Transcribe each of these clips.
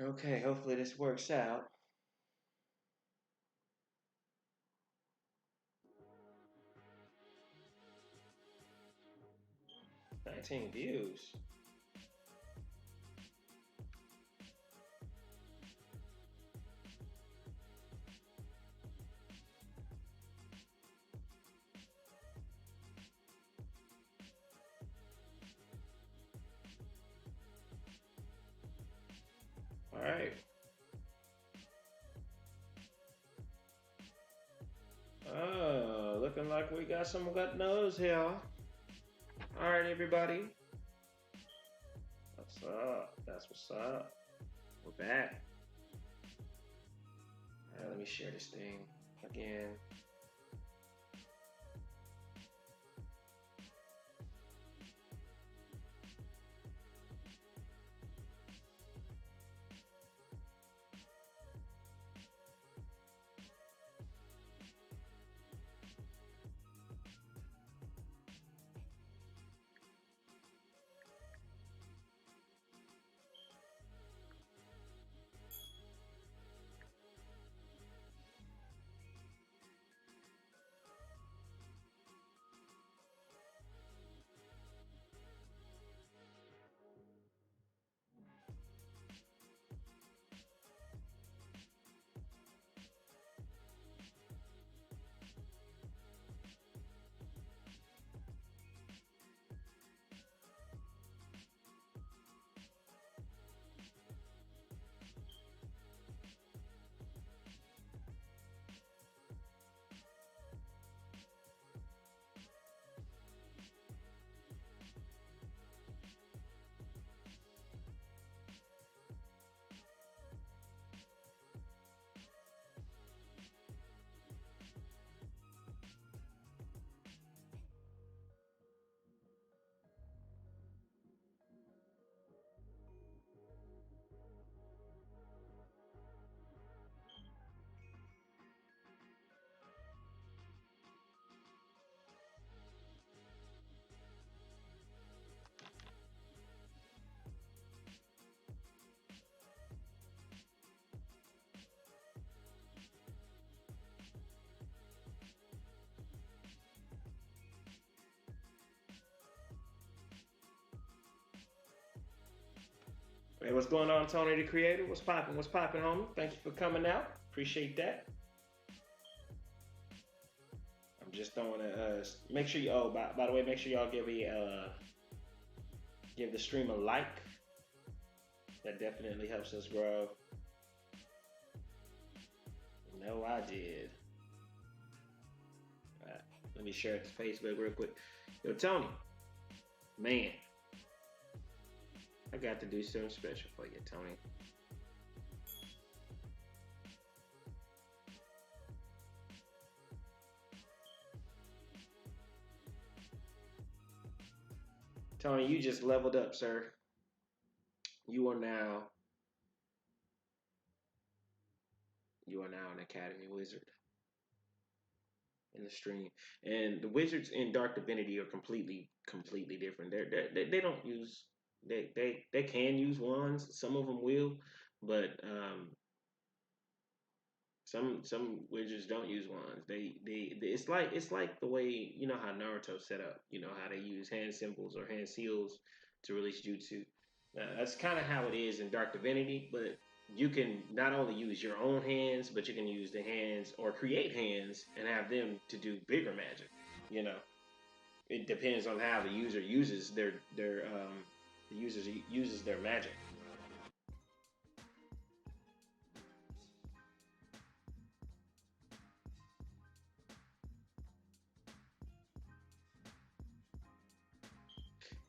Okay, hopefully this works out. 19 views. All right. Oh, looking like we got some good news here. All right, everybody. What's up? That's what's up. We're back. All right, let me share this thing again. Hey, what's going on, Tony the Creator? What's popping? What's popping, homie? Thank you for coming out. Appreciate that. I'm just throwing make sure you. Oh, by the way, make sure y'all give the stream a like. That definitely helps us grow. No, I did. All right, let me share it to Facebook real quick. Yo, Tony, man, I got to do something special for you, Tony. Tony, you just leveled up, sir. You are now an Academy Wizard in the stream, and the wizards in Dark Divinity are completely different. They don't use they can use wands. Some of them will, but some wizards don't use wands. They it's like the way you know how Naruto set up. You know how they use hand symbols or hand seals to release jutsu. That's kind of how it is in Dark Divinity, but you can not only use your own hands, but you can use the hands or create hands and have them to do bigger magic. You know, it depends on how the user uses the user uses their magic.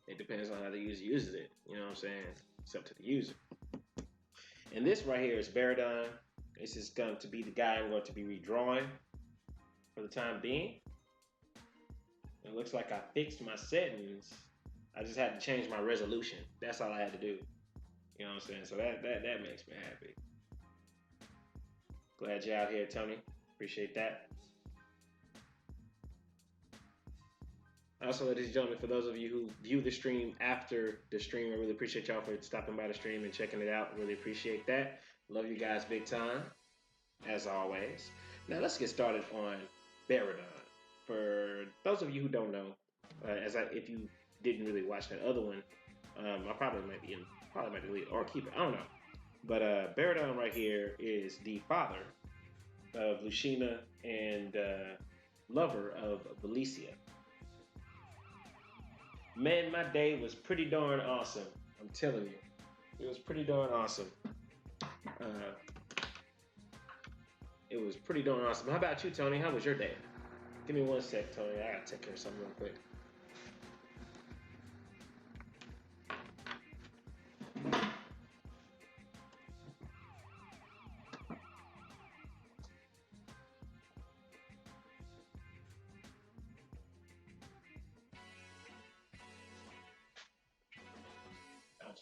It depends on how the user uses it. You know what I'm saying? It's up to the user. And this right here is Baradon. This is going to be the guy I'm going to be redrawing for the time being. It looks like I fixed my settings. I just had to change my resolution. That's all I had to do. You know what I'm saying? So that makes me happy. Glad you're out here, Tony. Appreciate that. Also, ladies and gentlemen, for those of you who view the stream after the stream, I really appreciate y'all for stopping by the stream and checking it out. Really appreciate that. Love you guys big time, as always. Now let's get started on Baradon. For those of you who don't know, if you didn't really watch that other one, I probably might delete it or keep it. I don't know. But Baradon right here is the father of Lucina and lover of Valicia. Man, my day was pretty darn awesome. I'm telling you, it was pretty darn awesome. Uh, it was pretty darn awesome. How about you, Tony? How was your day? Give me one sec, Tony. I gotta take care of something real quick.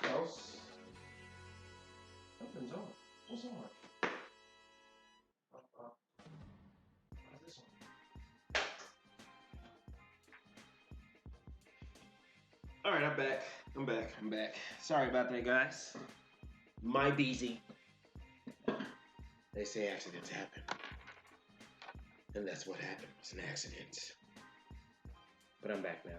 Close. Something's on. What's on? What's this one? All right, I'm back. I'm back. Sorry about that, guys. My BZ. They say accidents happen. And that's what happened. It's an accident. But I'm back now.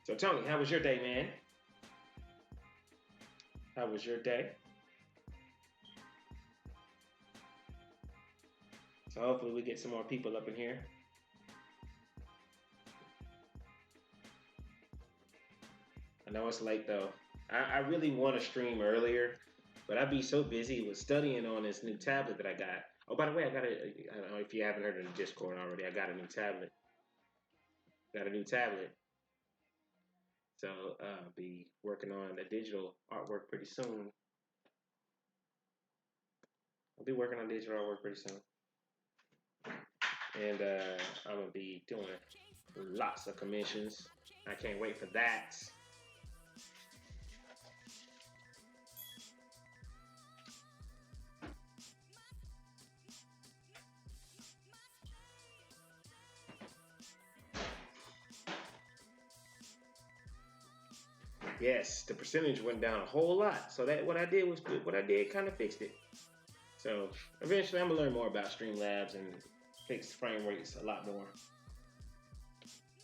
So Tony, how was your day, man? How was your day? So hopefully we get some more people up in here. I know it's late though. I really want to stream earlier, but I'd be so busy with studying on this new tablet that I got. Oh, by the way, I don't know if you haven't heard in the Discord already, I got a new tablet. So I'll be working on the digital artwork pretty soon. And I'm going to be doing lots of commissions. I can't wait for that. Yes, the percentage went down a whole lot. So that what I did was good. What I did kind of fixed it. So eventually I'm gonna learn more about Streamlabs and fix frame rates a lot more.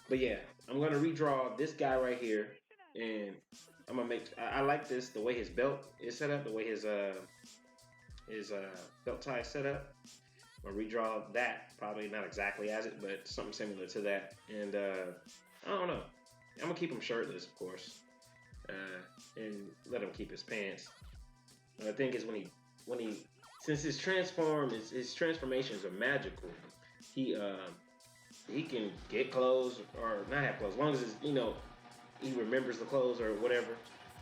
But yeah, I'm gonna redraw this guy right here, and I'm gonna make. I like this the way his belt is set up, the way his belt tie is set up. I'm gonna redraw that, probably not exactly as it, but something similar to that. And I don't know. I'm gonna keep him shirtless, of course. And let him keep his pants. And the thing is, when he since his transformations are magical, he can get clothes or not have clothes, as long as he remembers the clothes or whatever.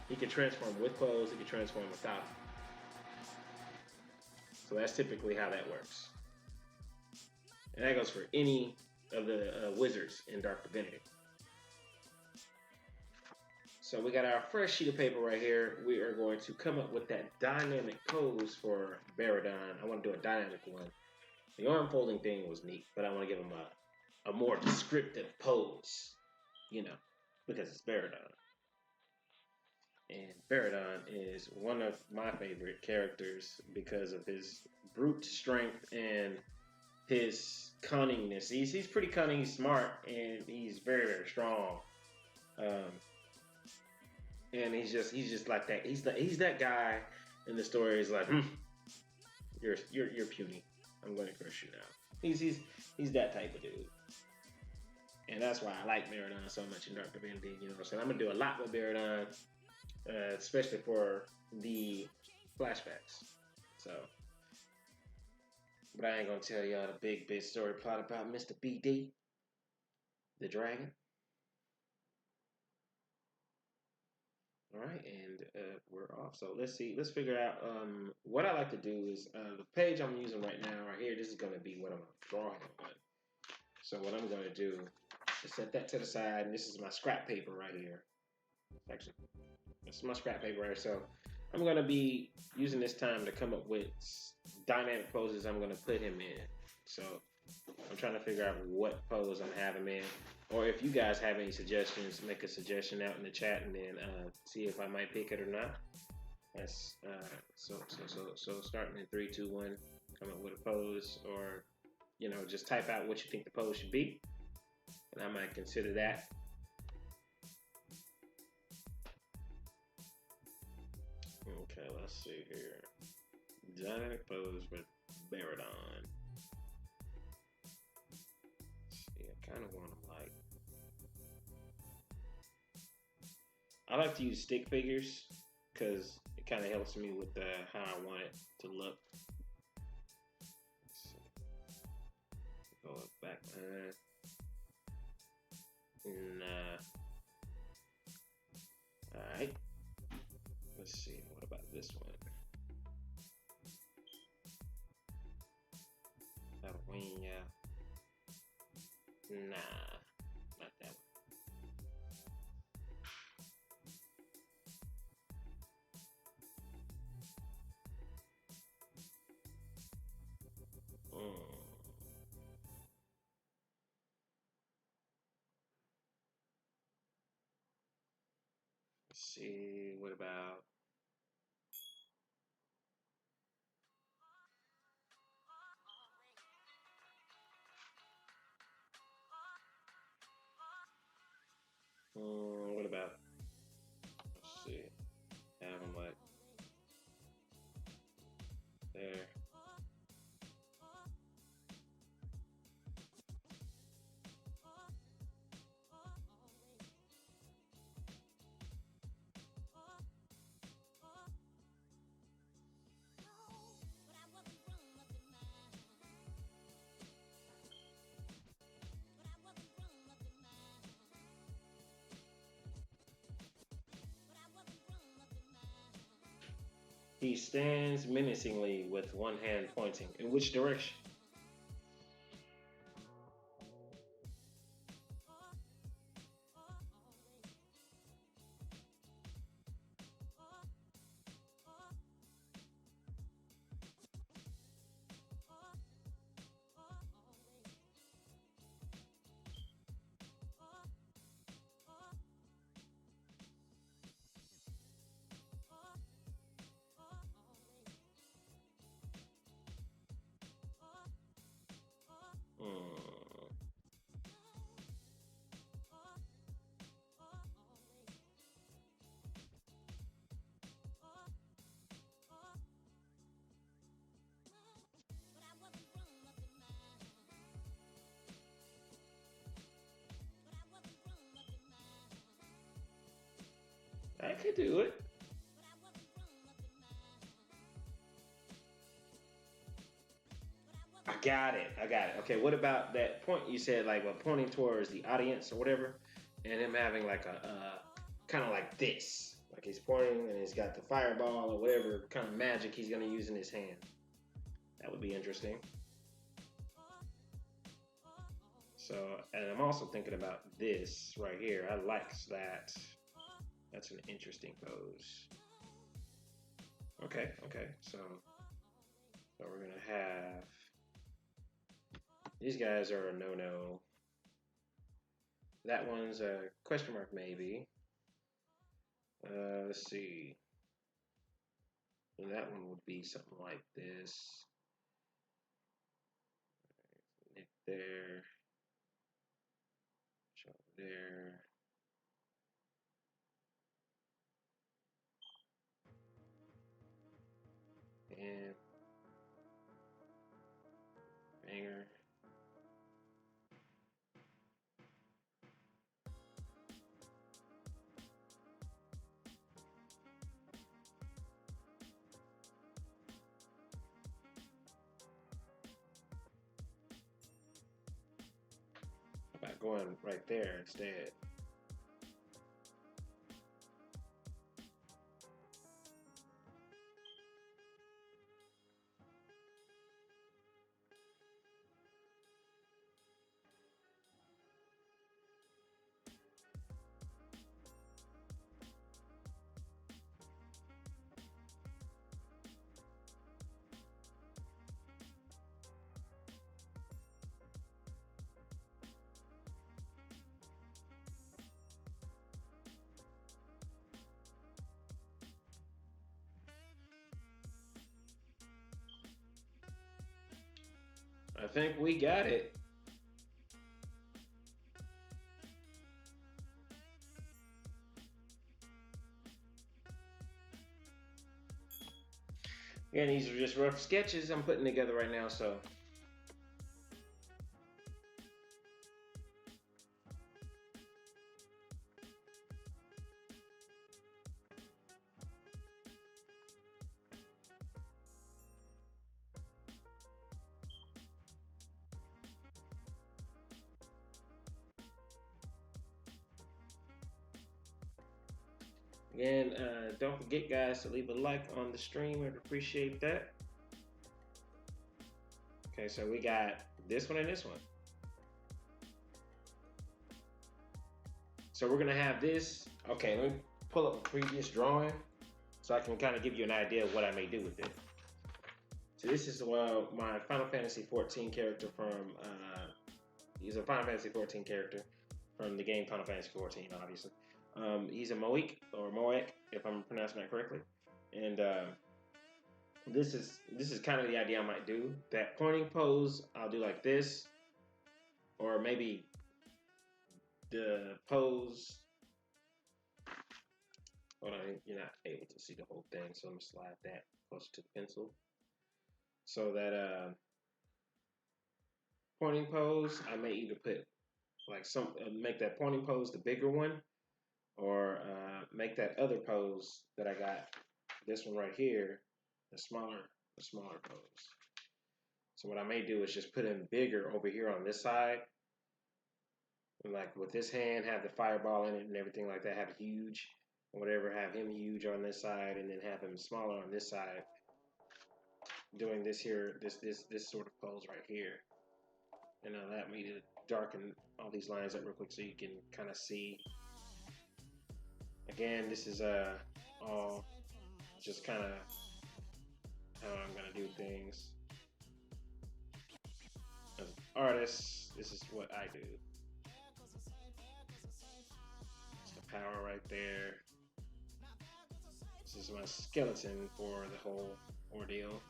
He can transform with clothes. He can transform without them. So that's typically how that works, and that goes for any of the wizards in Dark Divinity. So we got our fresh sheet of paper right here. We are going to come up with that dynamic pose for Baradon. I want to do a dynamic one. The arm folding thing was neat, but I want to give him a more descriptive pose, because it's Baradon. And Baradon is one of my favorite characters because of his brute strength and his cunningness. He's pretty cunning, he's smart, and he's very, very strong. And he's just like that. He's that guy in the story. He's like, you're puny. I'm going to crush you now. He's that type of dude. And that's why I like Baradon so much in Dark Divinity. You know what I'm saying? I'm gonna do a lot with Baradon, especially for the flashbacks. So, but I ain't gonna tell y'all the big story plot about Mr. BD, the dragon. All right, and we're off. So let's see. Let's figure out what I like to do is the page I'm using right now, right here. This is going to be what I'm drawing on. So what I'm going to do is set that to the side, and this is my scrap paper right here. Actually, this is my scrap paper right here. So I'm going to be using this time to come up with dynamic poses I'm going to put him in. So I'm trying to figure out what pose I'm having in. Or if you guys have any suggestions, make a suggestion out in the chat and then see if I might pick it or not. That's so starting in 3, 2, 1, come up with a pose, or just type out what you think the pose should be, and I might consider that. Okay, let's see here. Dynamic pose with Baradon. See, I kind of want to I like to use stick figures because it kind of helps me with how I want it to look. Go back and all right. Let's see. What about this one? That wing, yeah. Nah, not that one. Let's see. What about? What about? Let's see. Have them like there. He stands menacingly with one hand pointing. In which direction? I could do it. I got it. I got it. Okay, what about that point you said, like, pointing towards the audience or whatever, and him having like a kind of like this, like he's pointing and he's got the fireball or whatever kind of magic he's gonna use in his hand. That would be interesting. So, and I'm also thinking about this right here. I like that. That's an interesting pose. Okay. So we're gonna have these guys are a no-no. That one's a question mark maybe. Let's see. And that one would be something like this. Nick there. Show there. And banger. How about going right there instead? I think we got it. And these are just rough sketches I'm putting together right now, so. Again, don't forget, guys, to leave a like on the stream. I'd appreciate that. Okay, so we got this one and this one. So we're gonna have this. Okay, let me pull up a previous drawing so I can kind of give you an idea of what I may do with it. So this is my Final Fantasy 14 character from. He's a Final Fantasy 14 character from the game Final Fantasy 14, obviously. He's a Moek or Moek, if I'm pronouncing that correctly, and this is kind of the idea I might do. That pointing pose, I'll do like this, or maybe the pose. Hold on, you're not able to see the whole thing, so I'm gonna slide that closer to the pencil, so that pointing pose, I may either put like make that pointing pose the bigger one, or make that other pose that I got, this one right here, the smaller pose. So what I may do is just put him bigger over here on this side, and like with this hand have the fireball in it and everything like that, have huge, whatever, have him huge on this side, and then have him smaller on this side, doing this here, this sort of pose right here. And allow me to darken all these lines up real quick so you can kind of see. Again, this is all just kind of how I'm gonna do things. As an artist, this is what I do. It's the power right there. This is my skeleton for the whole ordeal.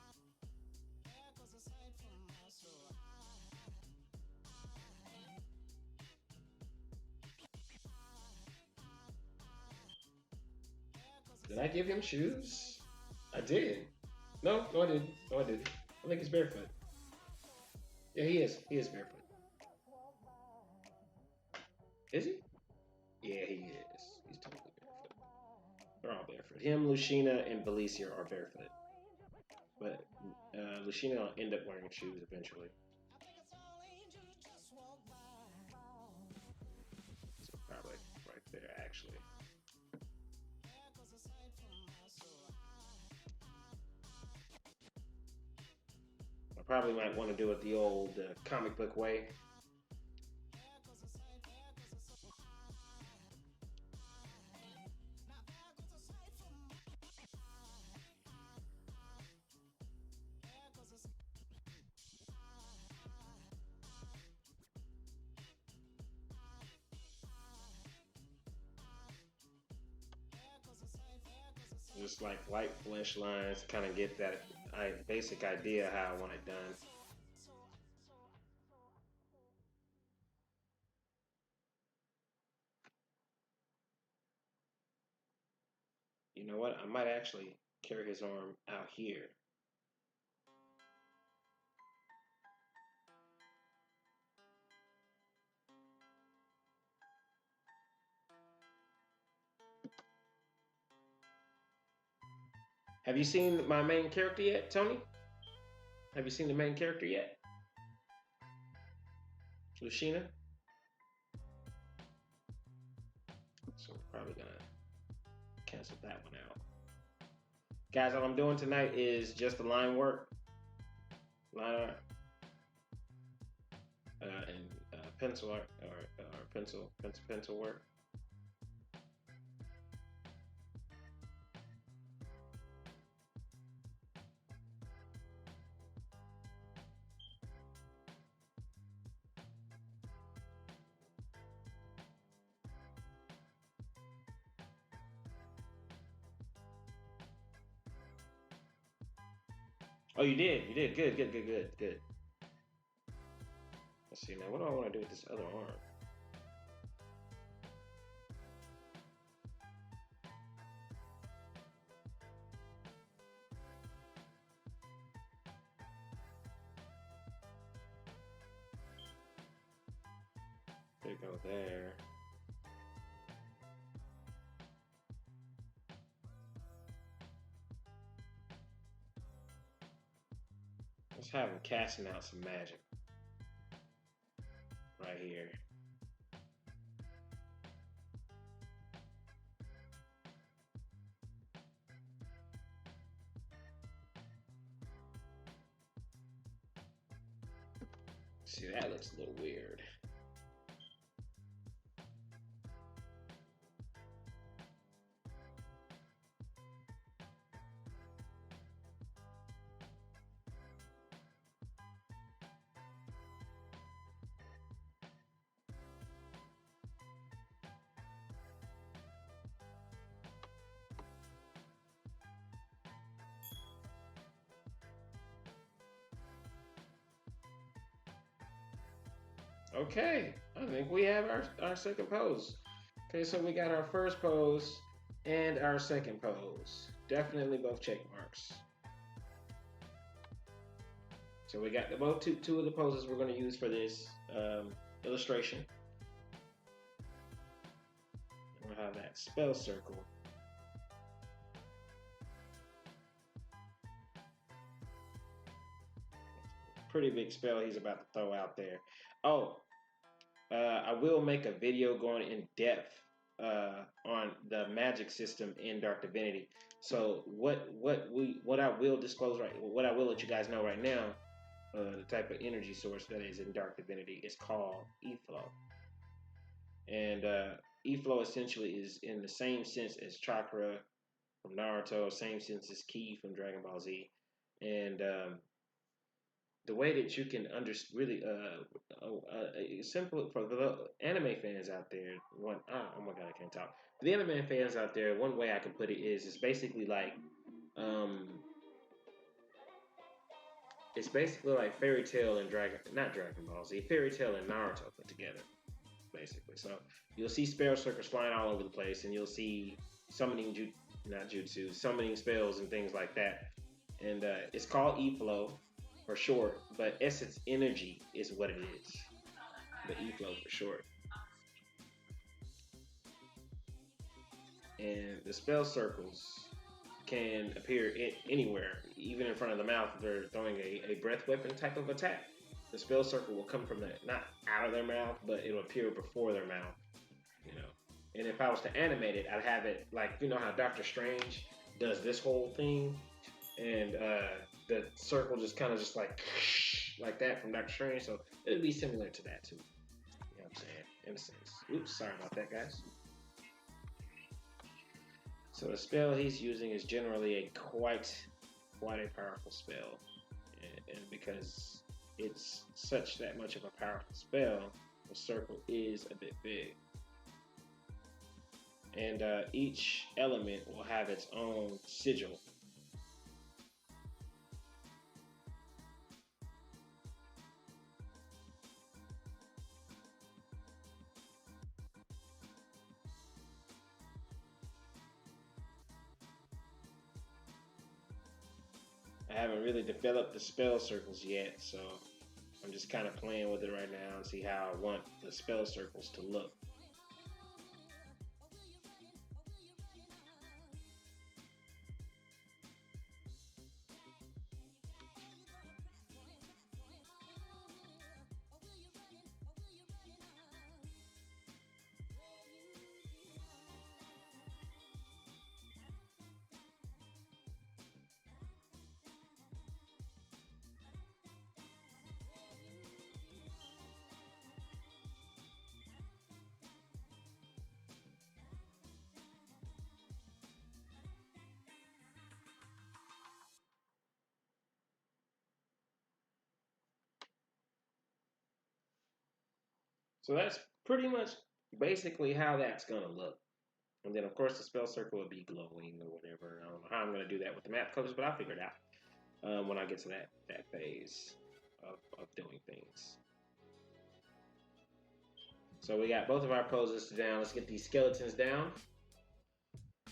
Did I give him shoes? I did. No, I didn't. No, I didn't. I think he's barefoot. Yeah, he is. He is barefoot. Is he? Yeah, he is. He's totally barefoot. They're all barefoot. Him, Lucina, and Belicia are barefoot. But Lucina will end up wearing shoes eventually. So probably right there, actually. I probably might want to do it the old comic book way. Just like light flesh lines, kind of get that basic idea how I want it done. You know what? I might actually carry his arm out here. Have you seen my main character yet, Tony? Have you seen the main character yet? Lucina? So we're probably gonna cancel that one out. Guys, all I'm doing tonight is just the line work, line art, and pencil art, or pencil work. Oh, you did. You did. Good. See, now what do I want to do with this other arm? There you go there. Let's have him casting out some magic right here. See, that looks a little weird. Okay, I think we have our second pose. Okay, so we got our first pose and our second pose. Definitely both check marks. So we got the both two of the poses we're going to use for this illustration. We'll have that spell circle. Pretty big spell he's about to throw out there. Oh, I will make a video going in depth on the magic system in Dark Divinity. So what I will disclose what I will let you guys know right now, the type of energy source that is in Dark Divinity is called E-Flow. And E-Flow essentially is in the same sense as chakra from Naruto, same sense as ki from Dragon Ball Z, and the way that you can really simple for the anime fans out there. Oh my god, I can't talk. For the anime fans out there, one way I can put it is it's basically like Fairy Tail and not Dragon Ball Z, Fairy Tail and Naruto put together, basically. So you'll see spell circles flying all over the place, and you'll see summoning summoning spells and things like that. And it's called E-Flow for short, but essence energy is what it is. The E-Flow for short. And the spell circles can appear anywhere, even in front of the mouth if they're throwing a breath weapon type of attack. The spell circle will come from not out of their mouth, but it'll appear before their mouth. And if I was to animate it, I'd have it like, you know how Doctor Strange does this whole thing, and the circle just kind of just like that from Doctor Strange. So it'd be similar to that too. You know what I'm saying? In a sense. Oops, sorry about that, guys. So the spell he's using is generally a quite a powerful spell, and because it's that much of a powerful spell, the circle is a bit big. And each element will have its own sigil. I haven't really developed the spell circles yet, so I'm just kind of playing with it right now and see how I want the spell circles to look. So that's pretty much basically how that's going to look. And then, of course, the spell circle will be glowing or whatever. I don't know how I'm going to do that with the map colors, but I'll figure it out when I get to that phase of doing things. So we got both of our poses down. Let's get these skeletons down.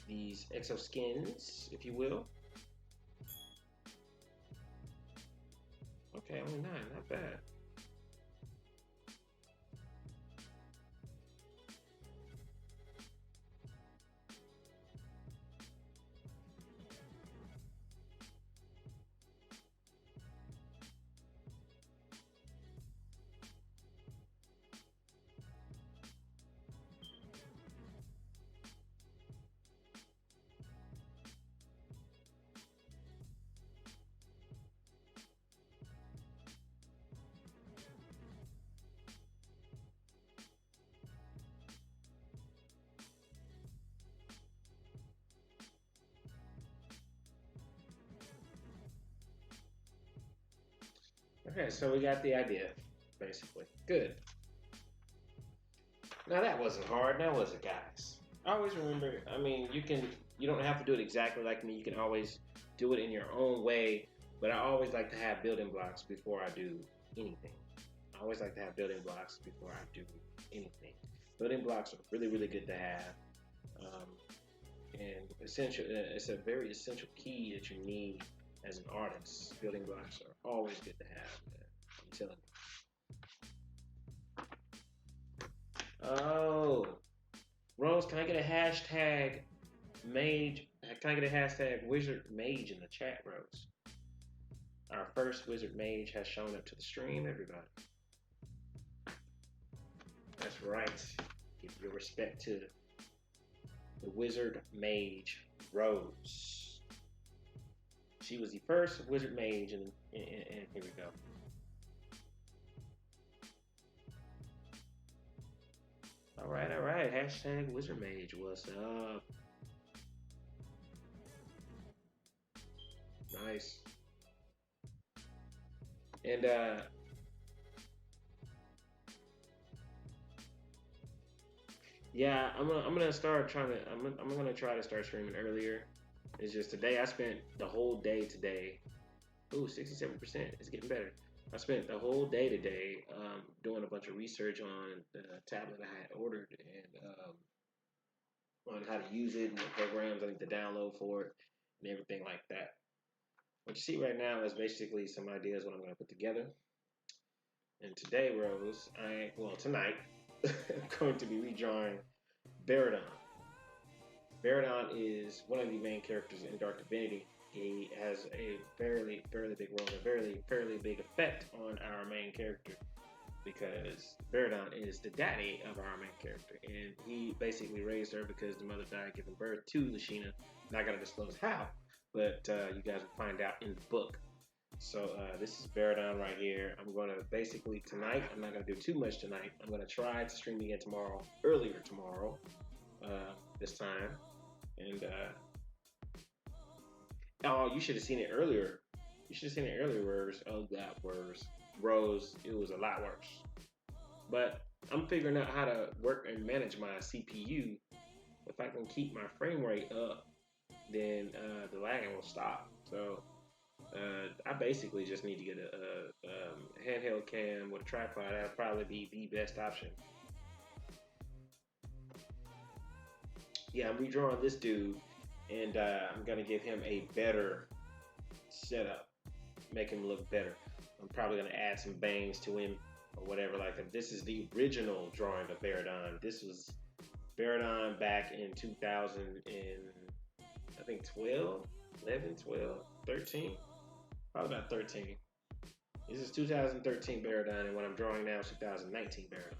These exoskins, if you will. Okay, only 9, not bad. Okay, so we got the idea, basically. Good. Now that wasn't hard, now was it, guys? I always remember, I mean, you don't have to do it exactly like me. You can always do it in your own way, but I always like to have building blocks before I do anything. I always like to have building blocks before I do anything. Building blocks are really, really good to have. Um, and essential, it's a very essential key that you need as an artist. Building blocks are always good to have, man. I'm telling you. Oh, Rose, can I get a hashtag mage? Can I get a hashtag wizard mage in the chat, Rose? Our first wizard mage has shown up to the stream, everybody. That's right. Give your respect to the wizard mage, Rose. She was the first wizard mage, and here we go. All right. Hashtag wizard mage. What's up? Nice. And yeah, I'm gonna start trying to I'm gonna try to start streaming earlier. It's just today I spent the whole day today. Ooh, 67%. It's getting better. I spent the whole day today doing a bunch of research on the tablet I had ordered and on how to use it and what programs I need to download for it and everything like that. What you see right now is basically some ideas what I'm going to put together. And today, Rose, tonight, I'm going to be redrawing Baradon. Baradon is one of the main characters in Dark Divinity. He has a fairly big role, a fairly big effect on our main character because Baradon is the daddy of our main character, and he basically raised her because the mother died giving birth to Lashina. Not gonna disclose how, but you guys will find out in the book. So this is Baradon right here. I'm gonna basically tonight. I'm not gonna do too much tonight. I'm gonna try to stream again tomorrow, earlier tomorrow, this time, and. Oh, you should have seen it earlier. You should have seen it earlier, Rose. Oh, that worse. Rose, it was a lot worse. But I'm figuring out how to work and manage my CPU. If I can keep my frame rate up, then the lagging will stop. So I basically just need to get a handheld cam with a tripod. That'll probably be the best option. Yeah, I'm redrawing this dude. And I'm gonna give him a better setup, make him look better. I'm probably gonna add some bangs to him or whatever like that. This is the original drawing of Baradon. This was Baradon back in 2000 and I think 12, 11, 12, 13, probably about 13. This is 2013 Baradon, and what I'm drawing now is 2019 Baradon.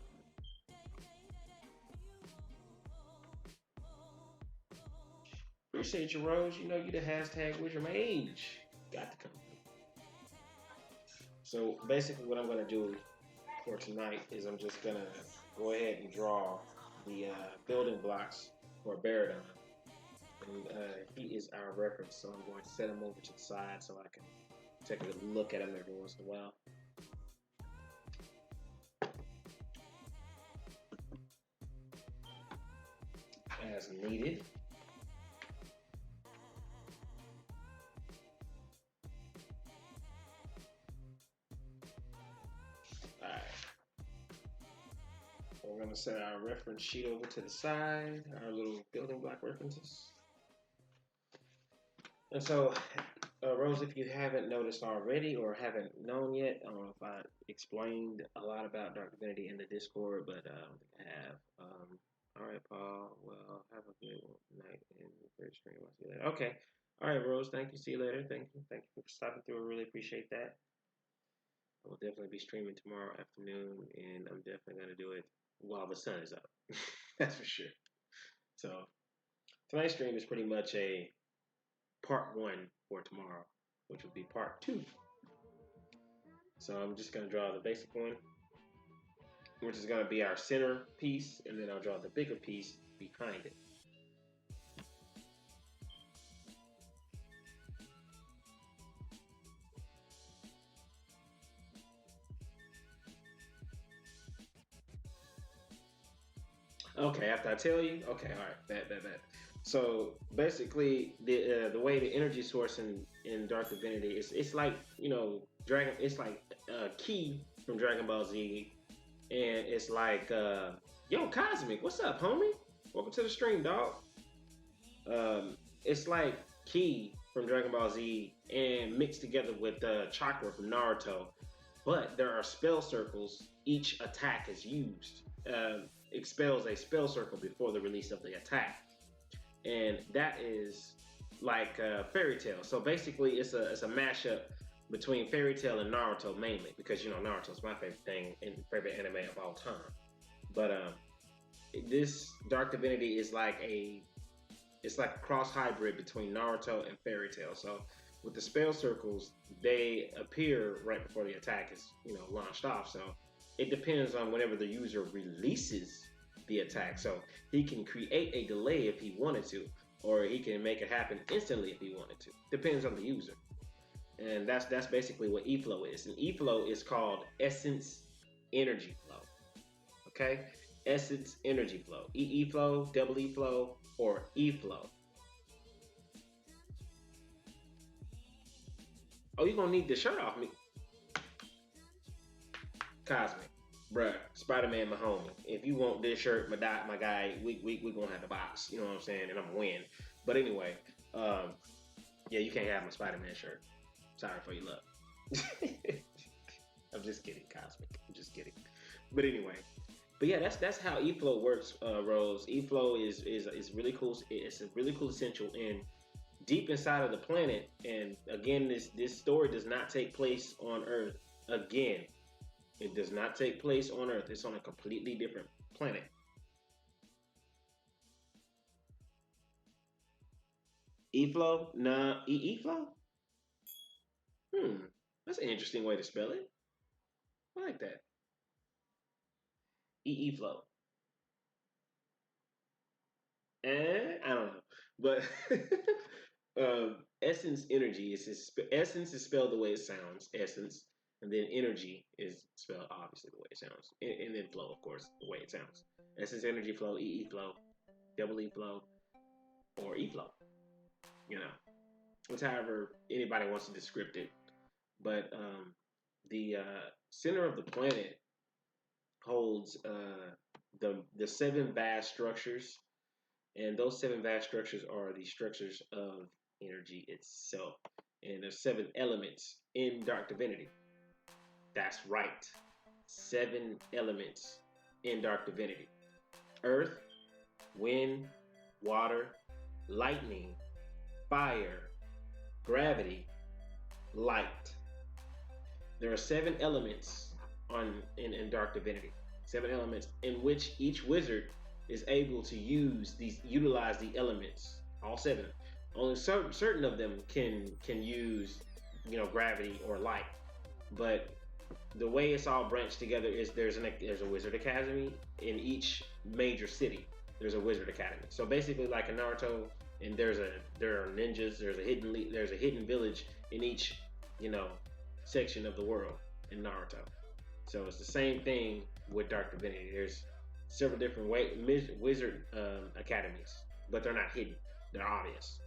Appreciate you, Rose. You know you the hashtag with your mage. Got to come. So basically what I'm going to do for tonight is I'm just going to go ahead and draw the building blocks for Baradon. And he is our reference, so I'm going to set him over to the side so I can take a look at him every once in a while. As needed. going to set our reference sheet over to the side, our little building block references. And so, Rose, if you haven't noticed already or haven't known yet, I don't know if I explained a lot about Dark Divinity in the Discord, but I don't think I have. All right, Paul. Well, have a good night and great stream. I'll see you later. Okay. All right, Rose. Thank you. See you later. Thank you. Thank you for stopping through. I really appreciate that. I will definitely be streaming tomorrow afternoon, and I'm definitely going to do it while the sun is up. That's for sure. So tonight's stream is pretty much a part one for tomorrow, which would be part two. So I'm just going to draw the basic one, which is going to be our center piece, and then I'll draw the bigger piece behind it. Okay, after I tell you, okay, all right, bad. So basically, the way the energy source in Dark Divinity is, it's like, Dragon. It's like Ki from Dragon Ball Z, and it's like yo, Cosmic, what's up, homie? Welcome to the stream, dog. It's like Ki from Dragon Ball Z and mixed together with Chakra from Naruto, but there are spell circles. Each attack is used. Expels a spell circle before the release of the attack, and that is like Fairy Tail. So basically, it's a mashup between Fairy Tail and Naruto mainly, because Naruto's my favorite thing and favorite anime of all time. But this Dark Divinity is like a cross hybrid between Naruto and Fairy Tail. So with the spell circles, they appear right before the attack is launched off. So it depends on whenever the user releases the attack. So he can create a delay if he wanted to, or he can make it happen instantly if he wanted to. Depends on the user. And that's basically what E-Flow is. And E-Flow is called Essence Energy Flow. Okay? Essence Energy Flow. E-Flow, double E-Flow, or E-Flow. Oh, you're going to need the shirt off me. Cosmic, bruh, Spider-Man, my homie. If you want this shirt, my guy, we gonna have to box. You know what I'm saying? And I'm gonna win. But anyway, yeah, you can't have my Spider-Man shirt. Sorry for your love. I'm just kidding, Cosmic. I'm just kidding. But anyway, yeah, that's how E-Flow works, Rose. E-Flow is really cool. It's a really cool essential in deep inside of the planet. And again, this story does not take place on Earth. Again. It does not take place on Earth. It's on a completely different planet. E-Flow? Nah, E-Flow? That's an interesting way to spell it. I like that. E-Flow. I don't know. But Essence Energy Essence is spelled the way it sounds. Essence. And then energy is spelled obviously the way it sounds. And then flow, of course, the way it sounds. Essence Energy Flow, E-Flow, double E-Flow, or E-Flow. It's however anybody wants to descript it. But the center of the planet holds the 7 vast structures. And those 7 vast structures are the structures of energy itself. And there's 7 elements in Dark Divinity. That's right. 7 elements in Dark Divinity. Earth, wind, water, lightning, fire, gravity, light. There are 7 elements in Dark Divinity. 7 elements in which each wizard is able to utilize the elements. All 7. Only certain of them can use, gravity or light. But the way it's all branched together is there's a Wizard Academy in each major city. There's a Wizard Academy. So basically, like in Naruto, and there are ninjas. There's a hidden village in each section of the world in Naruto. So it's the same thing with Dark Divinity. There's several different Wizard Academies, but they're not hidden. They're obvious.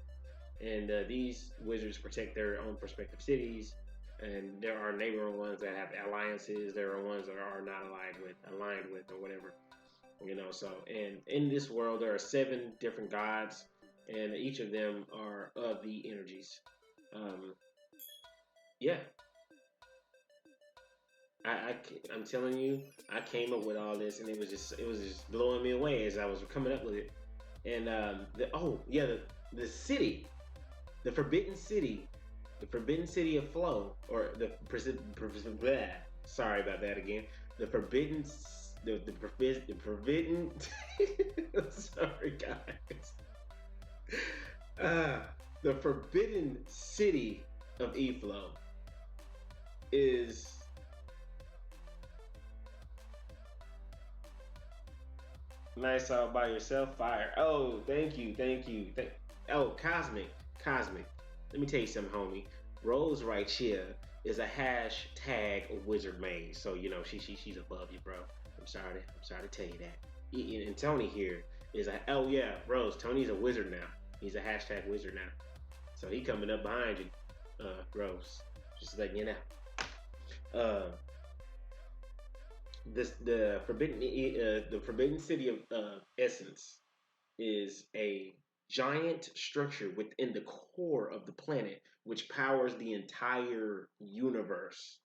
And these wizards protect their own prospective cities. And there are neighboring ones that have alliances. There are ones that are not aligned with or whatever. So and in this world there are seven different gods, and each of them are of the energies. Um, yeah, I'm telling you, I came up with all this, and it was just blowing me away as I was coming up with it. And oh yeah, the city, the Forbidden City, the Forbidden City of Flow, or bleh, sorry about that again. The Forbidden, the Forbidden. Sorry, guys. Uh, the Forbidden City of Eflow is nice all by yourself. Fire. Oh, thank you, thank you. Oh, cosmic. Let me tell you something, homie. Rose right here is a hashtag wizard maid. So she's above you, bro. I'm sorry to tell you that. And Tony here is a oh yeah, Rose. Tony's a wizard now. He's a hashtag wizard now. So he coming up behind you, Rose. Just letting you know. Uh, the Forbidden City of Essence is a giant structure within the core of the planet, which powers the entire universe.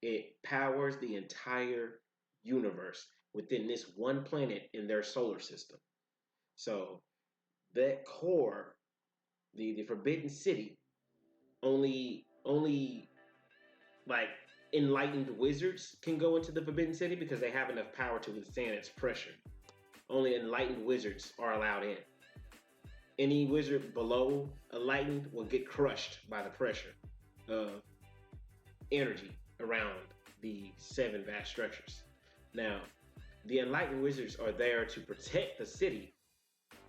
It powers the entire universe within this one planet in their solar system. So that core, the Forbidden City, only like enlightened wizards can go into the Forbidden City because they have enough power to withstand its pressure. Only enlightened wizards are allowed in. Any wizard below enlightened will get crushed by the pressure of energy around the seven vast structures. Now, the enlightened wizards are there to protect the city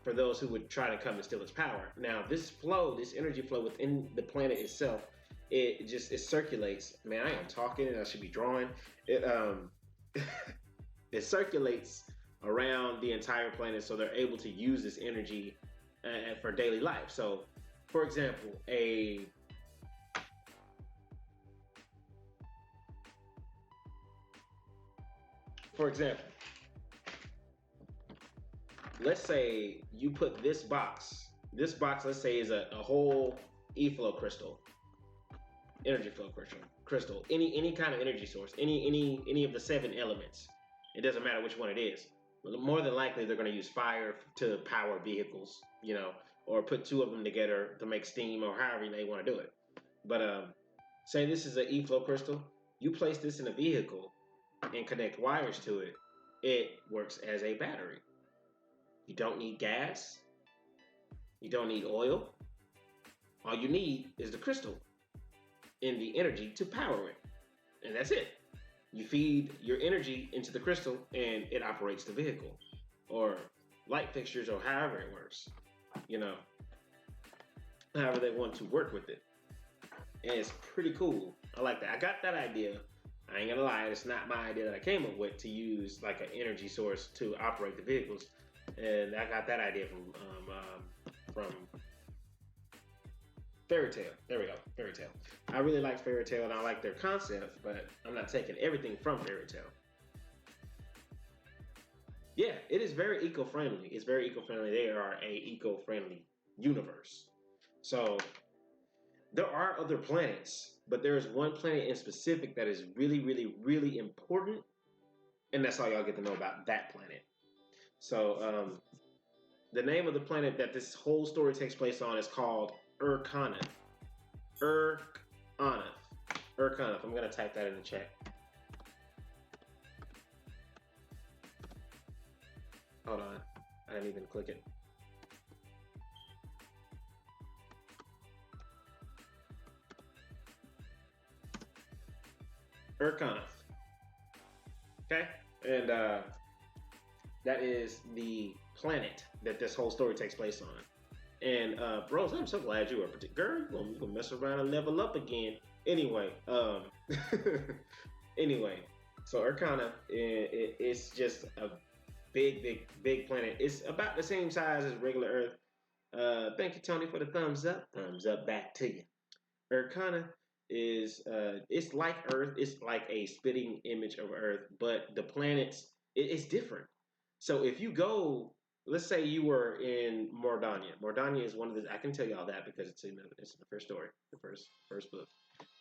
for those who would try to come and steal its power. Now, this energy flow within the planet itself, it circulates. Man, I am talking and I should be drawing. It it circulates around the entire planet, so they're able to use this energy for daily life. So, for example, for example, let's say you put this box. This box, let's say, is a whole e-flow crystal, energy flow crystal, any kind of energy source, any of the seven elements. It doesn't matter which one it is. But more than likely, they're going to use fire to power vehicles, or put two of them together to make steam, or however they want to do it. But say this is an e-flow crystal. You place this in a vehicle and connect wires to it. It works as a battery. You don't need gas. You don't need oil. All you need is the crystal and the energy to power it. And that's it. You feed your energy into the crystal and it operates the vehicle or light fixtures or however it works. You know, however they want to work with it. And it's pretty cool. I like that. I got that idea. I ain't gonna lie, it's not my idea that I came up with to use like an energy source to operate the vehicles. And I got that idea from Fairy Tale. There we go, Fairy Tale. I really like Fairy Tale and I like their concept, but I'm not taking everything from Fairy Tale. Yeah, it is very eco-friendly. It's very eco-friendly. They are a eco-friendly universe. So there are other planets, but there is one planet in specific that is really, really, really important, and that's all y'all get to know about that planet. So the name of the planet that this whole story takes place on is called Urkanath. Urkanath. Urkanath. I'm gonna type that in the chat. Hold on. I didn't even click it. Urkanath. Okay? And that is the planet that this whole story takes place on. And bros, I'm so glad you were girl, you gonna mess around and level up again. Anyway, anyway, so Urkana, it's just a big planet. It's about the same size as regular Earth. Thank you, Tony, for the thumbs up. Thumbs up back to you. Urkana is it's like Earth. It's like a spitting image of Earth, but the planets It's different. So if you go, let's say you were in Mordania. Mordania is one of the. I can tell you all that because it's in the first story, the first book.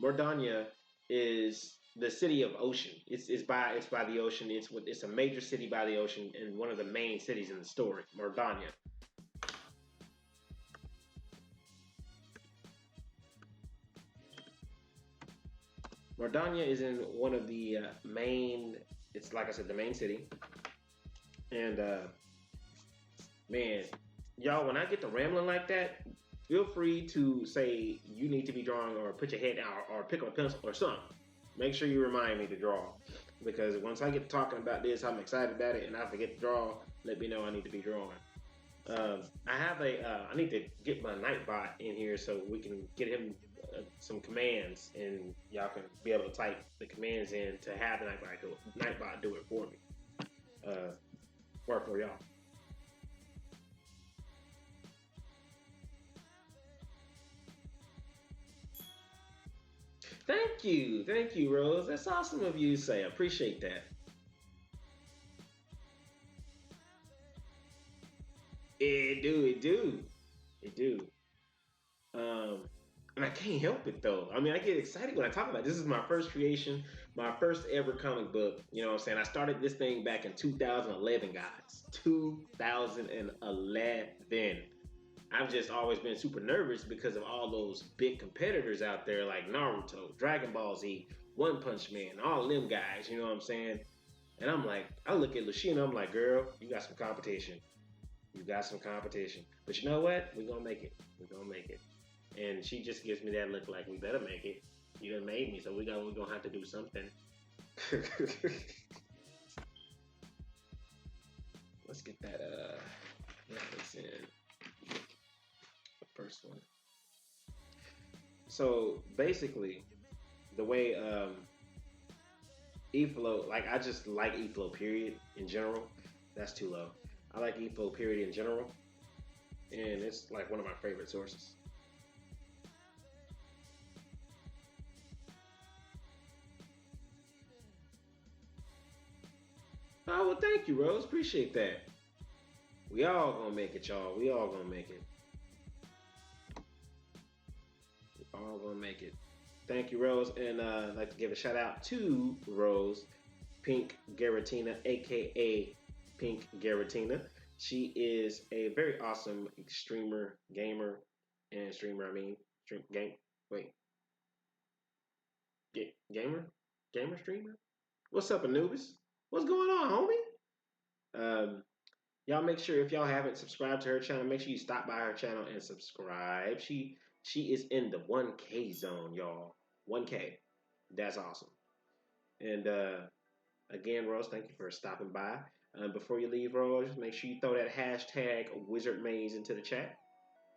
Mordania is the city of ocean. It's by the ocean. It's a major city by the ocean and one of the main cities in the story. Mordania. Mordania is in one of the main. It's like I said, the main city. And man, y'all, when I get to rambling like that, feel free to say you need to be drawing or put your head down or pick up a pencil or something. Make sure you remind me to draw. Because once I get talking about this, I'm excited about it and I forget to draw, let me know I need to be drawing. I need to get my Nightbot in here so we can get him some commands and y'all can be able to type the commands in to have the Nightbot do it for me. Work for y'all. Thank you, Rose. That's awesome of you to say. I appreciate that. It do. Um, and I can't help it though. I mean, I get excited when I talk about it. This is my first creation, my first ever comic book. You know what I'm saying? I started this thing back in 2011, guys. 2011. I've just always been super nervous because of all those big competitors out there like Naruto, Dragon Ball Z, One Punch Man, all them guys. You know what I'm saying? And I'm like, I look at Lashina, I'm like, girl, you got some competition. You got some competition. But you know what? We're gonna make it. We're gonna make it. And she just gives me that look like we better make it. You done made me, so we're gonna have to do something. Let's get that reference in the first one. So basically, the way E-Flow, like I just like E-Flow period in general. That's too low. I like E-Flow period in general, and it's like one of my favorite sources. Oh well, thank you, Rose. Appreciate that. We all gonna make it, y'all. We all gonna make it. We all gonna make it. Thank you, Rose, and I'd like to give a shout out to Rose Pink Garatina, aka Pink Garatina. She is a very awesome streamer, gamer, and streamer. I mean, stream game. Wait, gamer, gamer streamer. What's up, Anubis? What's going on, homie? Y'all make sure if y'all haven't subscribed to her channel, make sure you stop by her channel and subscribe. She is in the 1K zone, y'all. 1K. That's awesome. And again, Rose, thank you for stopping by. Before you leave, Rose, make sure you throw that hashtag Wizard Maze into the chat.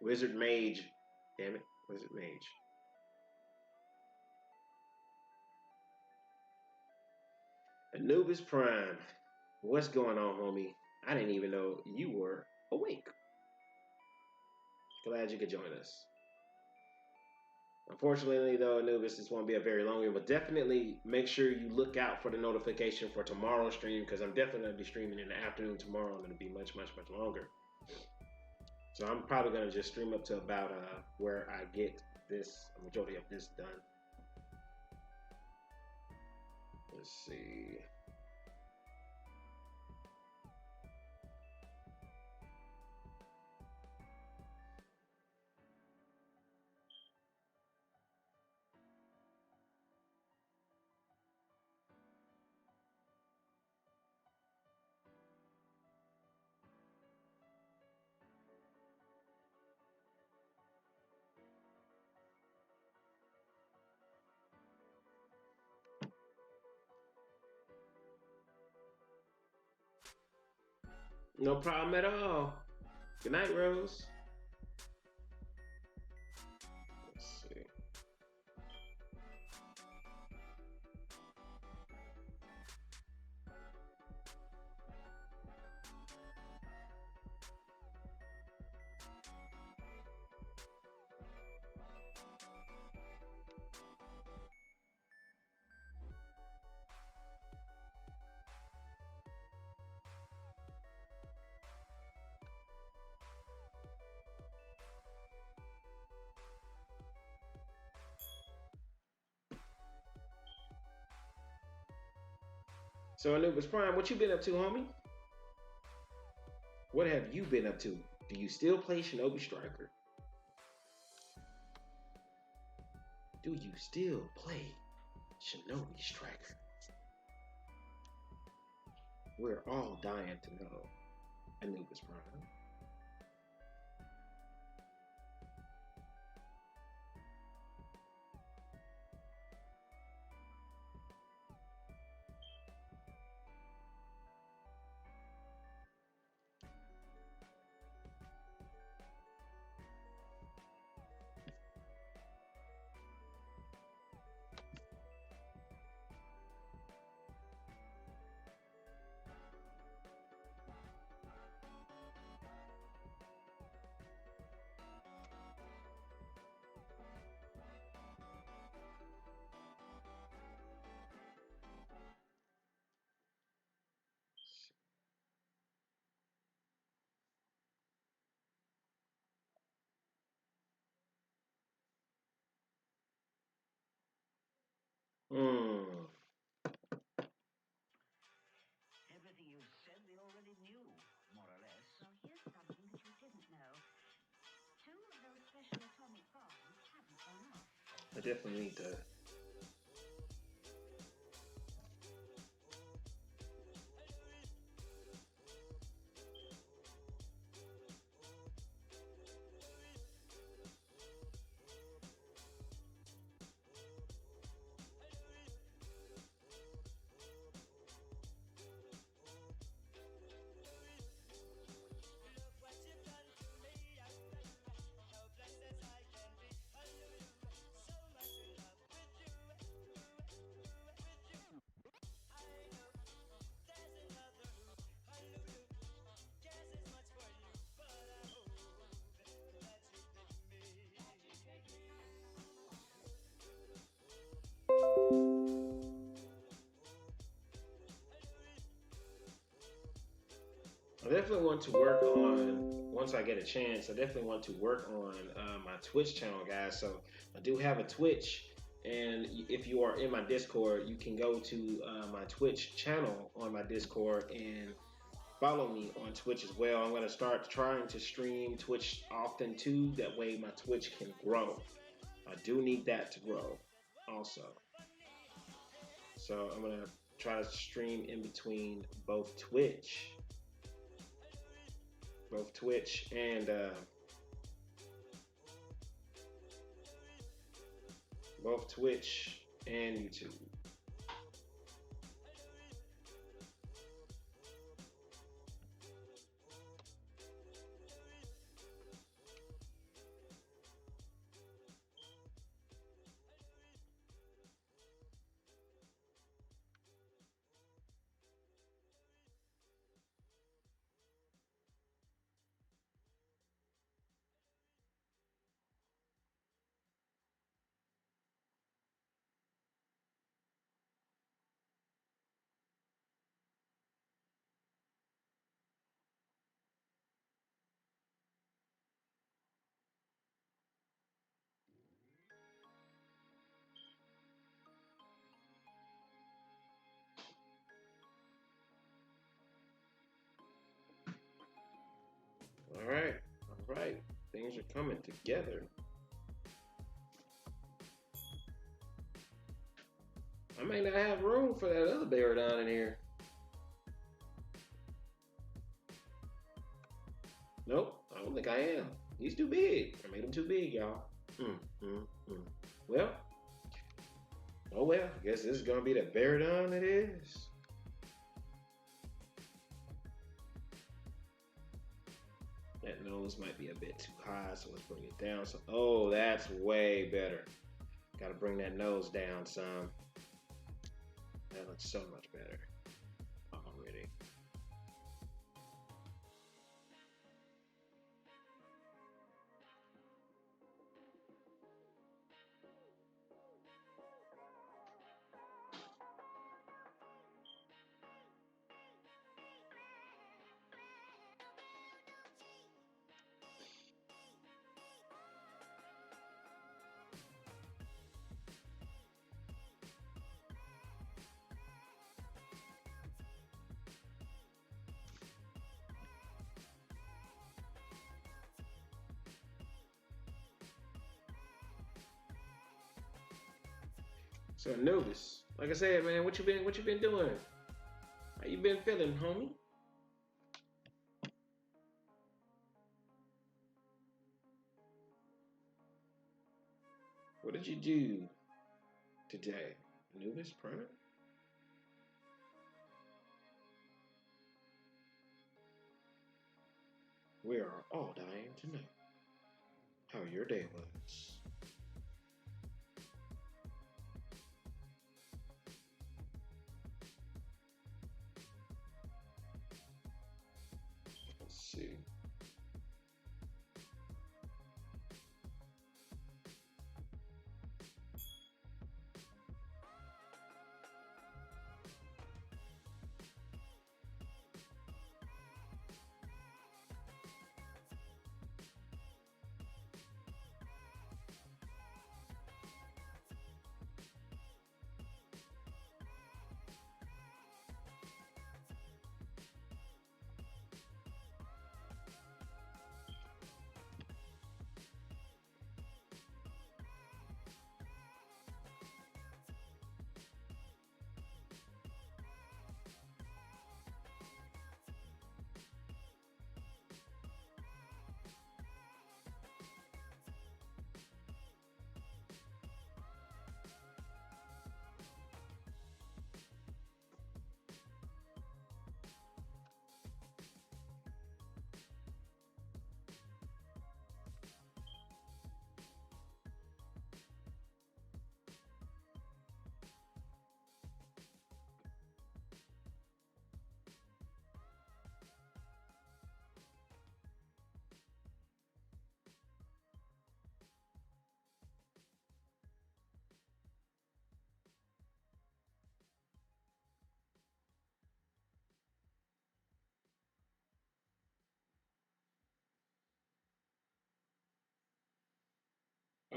Wizard Mage. Damn it. Wizard Mage. Anubis Prime. What's going on, homie? I didn't even know you were awake. Glad you could join us. Unfortunately, though, Anubis, this won't be a very long one, but definitely make sure you look out for the notification for tomorrow's stream because I'm definitely going to be streaming in the afternoon tomorrow. I'm going to be much, much, much longer. So I'm probably going to just stream up to about where I get this majority of this done. Let's see. No problem at all. Good night, Rose. Let's see. So Anubis Prime, what you been up to, homie? What have you been up to? Do you still play Shinobi Striker? Do you still play Shinobi Striker? We're all dying to know. Anubis Prime. Hmm. Everything you said, they already knew, more or less. Well, here's something that you didn't know. Two of those special atomic bombs haven't gone off. I definitely need to. I definitely want to work on once I get a chance. I definitely want to work on my Twitch channel, guys. So I do have a Twitch, and if you are in my Discord, you can go to my Twitch channel on my Discord and follow me on Twitch as well. I'm going to start trying to stream Twitch often too. That way, my Twitch can grow. I do need that to grow, also. So I'm going to try to stream in between both Twitch and YouTube. All right. Things are coming together. I may not have room for that other Baradon in here. Nope, I don't think I am. He's too big. I made him too big, y'all. Well, oh well. I guess this is gonna be the Baradon it is. That nose might be a bit too high, so let's bring it down. So, oh, that's way better. Got to bring that nose down some. That looks so much better already. So Anubis, like I said, man, what you been doing? How you been feeling, homie? What did you do today? Anubis Prime? We are all dying to know how your day was. Let's see.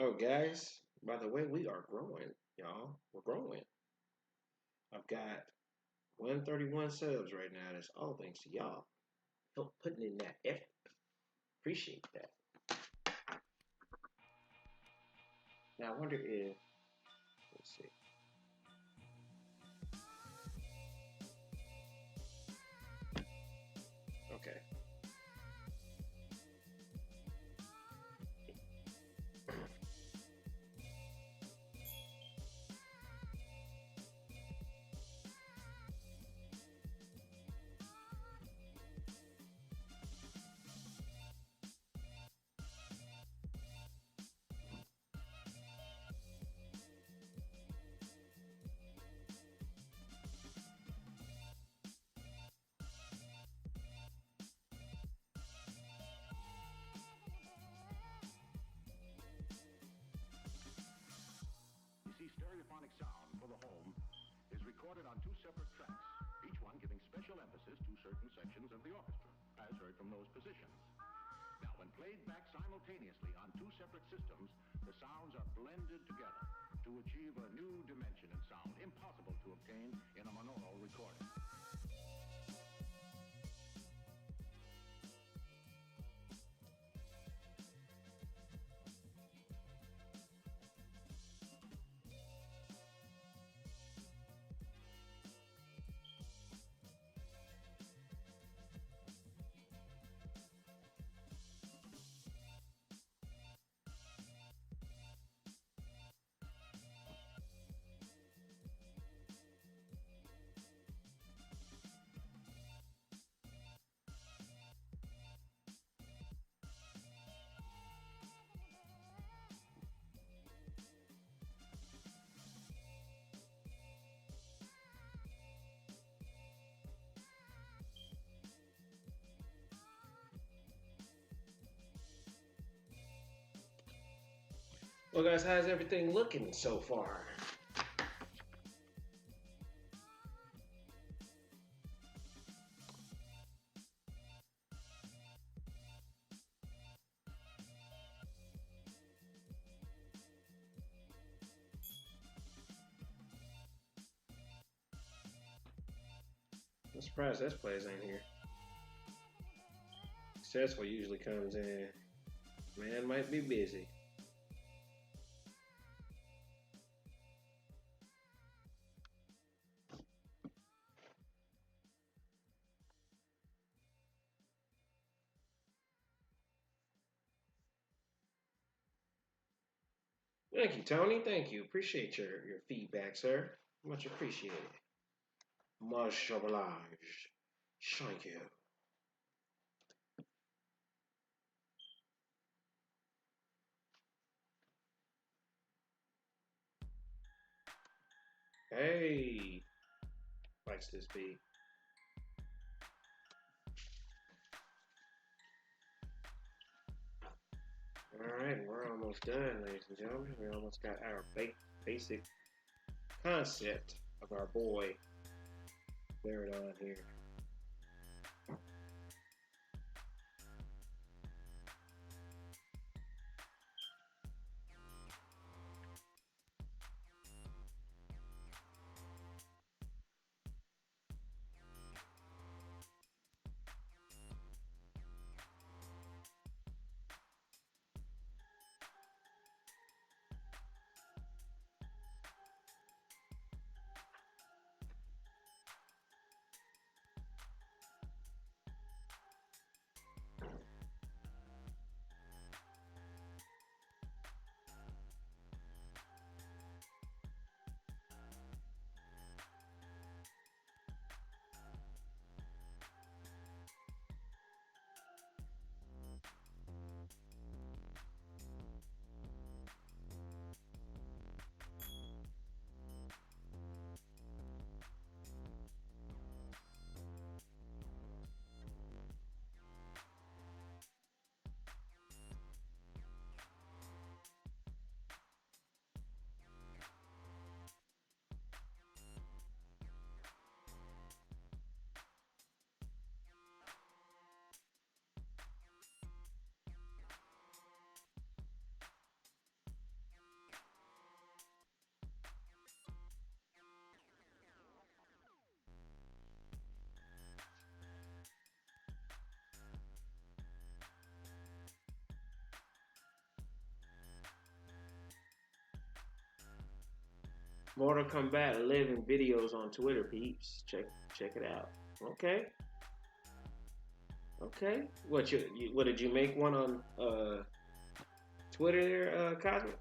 Oh, guys, by the way, we are growing, y'all. We're growing. I've got 131 subs right now. That's all thanks to y'all. Help putting in that effort. Appreciate that. Now, I wonder if, let's see. Okay. You see, stereophonic sound for the home is recorded on two separate tracks, each one giving special emphasis to certain sections of the orchestra, as heard from those positions. Now, when played back simultaneously on two separate systems, the sounds are blended together to achieve a new dimension in sound, impossible to obtain in a monaural recording. Well, guys, how's everything looking so far? I'm surprised this plays ain't here. Successful usually comes in. Man might be busy. Thank you, Tony. Thank you. Appreciate your feedback, sir. Much appreciated. Much obliged. Thank you. Hey, likes this beat. All right, we're almost done, ladies and gentlemen. We almost got our basic concept of our boy Baradon here. Mortal Kombat 11 videos on Twitter, peeps. Check it out. Okay, okay. What did you make one on Twitter there, Cosmic?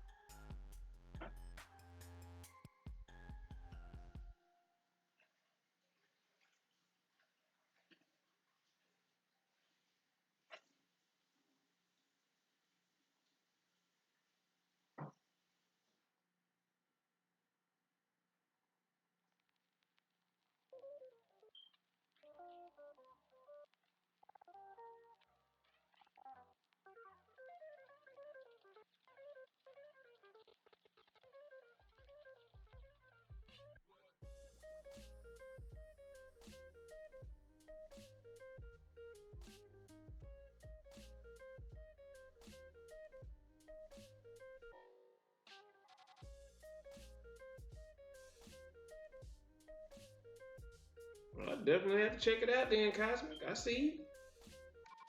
Well, I definitely have to check it out then, Cosmic. I see you.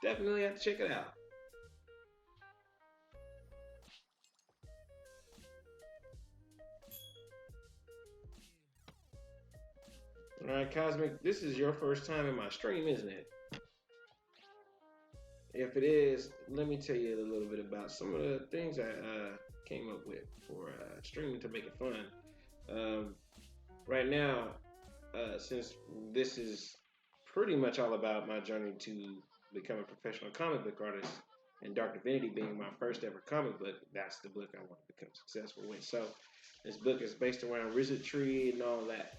Definitely have to check it out. All right, Cosmic, this is your first time in my stream, isn't it? If it is, let me tell you a little bit about some of the things I came up with for streaming to make it fun. Right now, since this is pretty much all about my journey to become a professional comic book artist, and Dark Divinity being my first ever comic book, that's the book I want to become successful with. So, this book is based around wizardry and all that,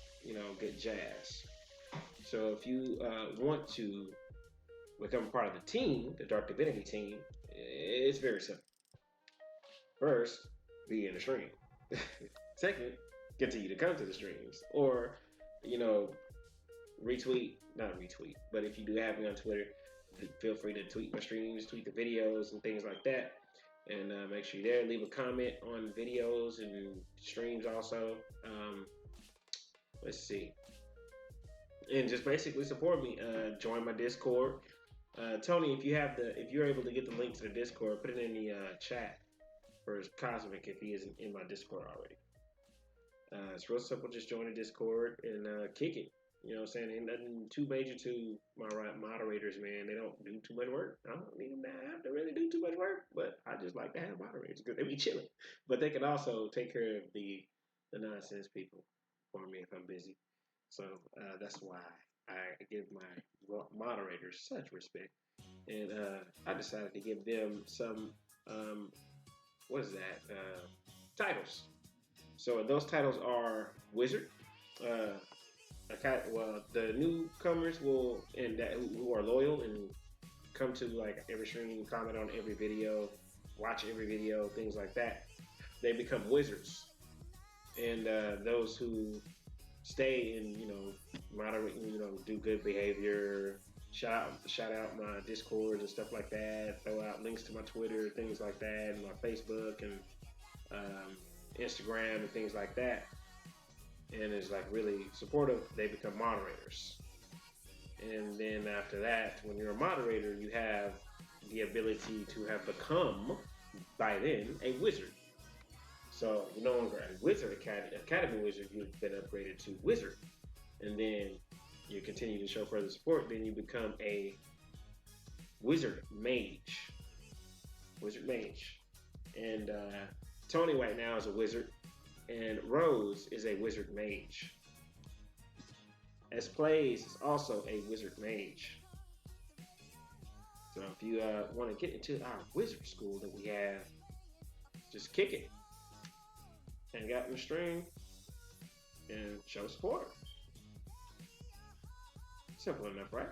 good jazz. So, if you want to become part of the team, the Dark Divinity team, it's very simple. First, be in the stream. Second, continue to come to the streams. Or, you know, not retweet, but if you do have me on Twitter, feel free to tweet my streams, tweet the videos and things like that. And make sure you're there. Leave a comment on videos and streams also. Let's see. And just basically support me. Join my Discord. Tony, if you're able to get the link to the Discord, put it in the chat for Cosmic if he isn't in my Discord already. It's real simple. Just join the Discord and kick it. You know what I'm saying? Ain't nothing too major to my moderators, man. They don't do too much work. I don't even have to really do too much work, but I just like to have moderators because they be chilling. But they can also take care of the nonsense people for me if I'm busy. So that's why I give my moderators such respect. And I decided to give them some, what is that? Titles. So those titles are Wizard. Uh, well, the newcomers will and that who are loyal and come to like every stream, comment on every video, watch every video, things like that. They become wizards, and those who stay and moderate, do good behavior, shout out my Discords and stuff like that, throw out links to my Twitter, things like that, and my Facebook and um, Instagram and things like that, and is like really supportive. They become moderators. And then after that, when you're a moderator, you have the ability to have become, by then, a wizard. So you're no longer a wizard academy wizard, you've been upgraded to wizard. And then you continue to show further support, then you become a wizard mage. Wizard mage. And Tony right now is a wizard, and Rose is a wizard mage. S Plays is also a wizard mage. So if you want to get into our wizard school that we have, just kick it. Hang out in the stream and show support. Simple enough, right?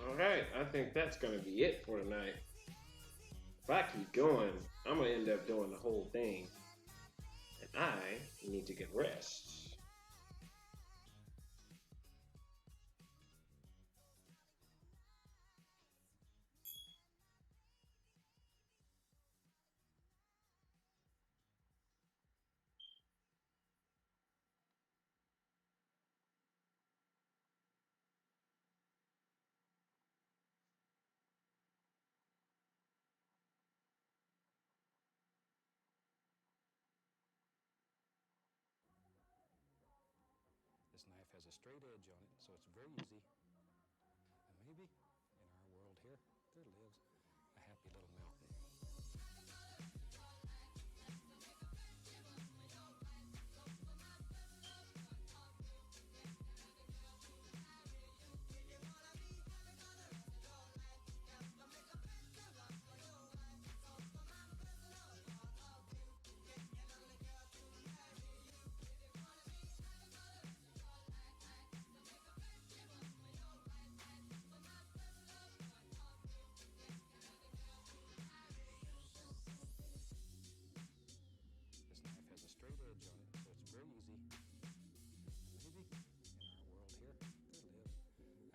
All right, I think that's going to be it for tonight. If I keep going, I'm going to end up doing the whole thing. And I need to get rest. This knife has a straight edge on it, so it's very easy. And maybe in our world here, there lives a happy little mountain. This knife has a straight edge on it, so it's very easy. And maybe in our world here, there lives a happy little mountain.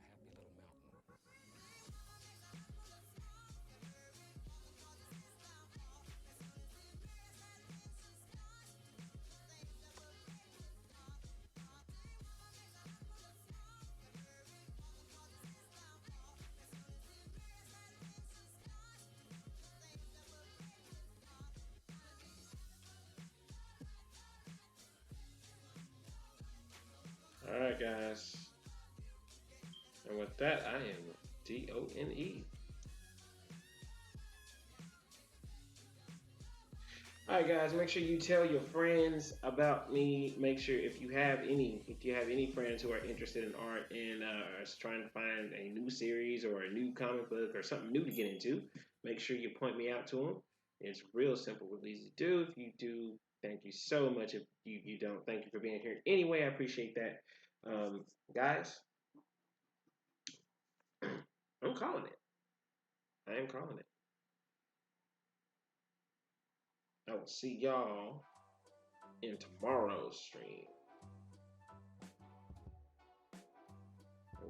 All right, guys. And with that, I am Done. All right, guys. Make sure you tell your friends about me. Make sure if you have any friends who are interested in art and are trying to find a new series or a new comic book or something new to get into, make sure you point me out to them. It's real simple, real easy to do. If you do, thank you so much. If you don't, thank you for being here. Anyway, I appreciate that. Guys, I'm calling it. I am calling it. I will see y'all in tomorrow's stream.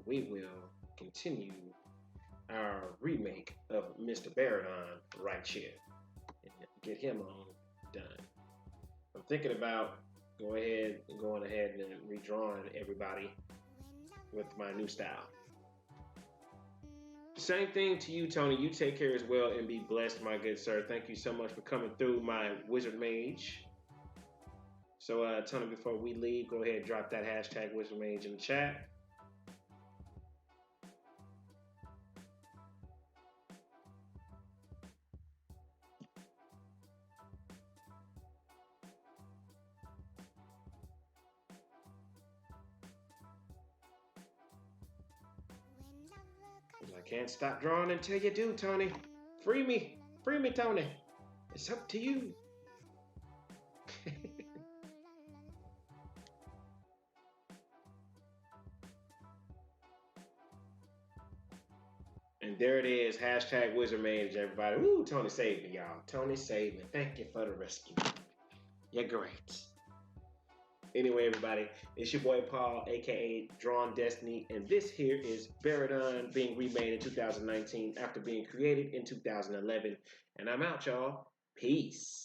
We will continue our remake of Mr. Baradon right here and get him on done. I'm thinking about going ahead and redrawing everybody with my new style. Same thing to you, Tony. You take care as well and be blessed, my good sir. Thank you so much for coming through, my wizard mage. So, Tony, before we leave, go ahead and drop that hashtag wizard mage in the chat. I can't stop drawing until you do, Tony. Free me, Tony. It's up to you. And there it is, hashtag wizard mage, everybody. Woo, Tony saved me, y'all. Tony saved me. Thank you for the rescue. You're great. Anyway, everybody, it's your boy Paul, aka Drawn Destiny, and this here is Baradon being remade in 2019 after being created in 2011. And I'm out, y'all. Peace.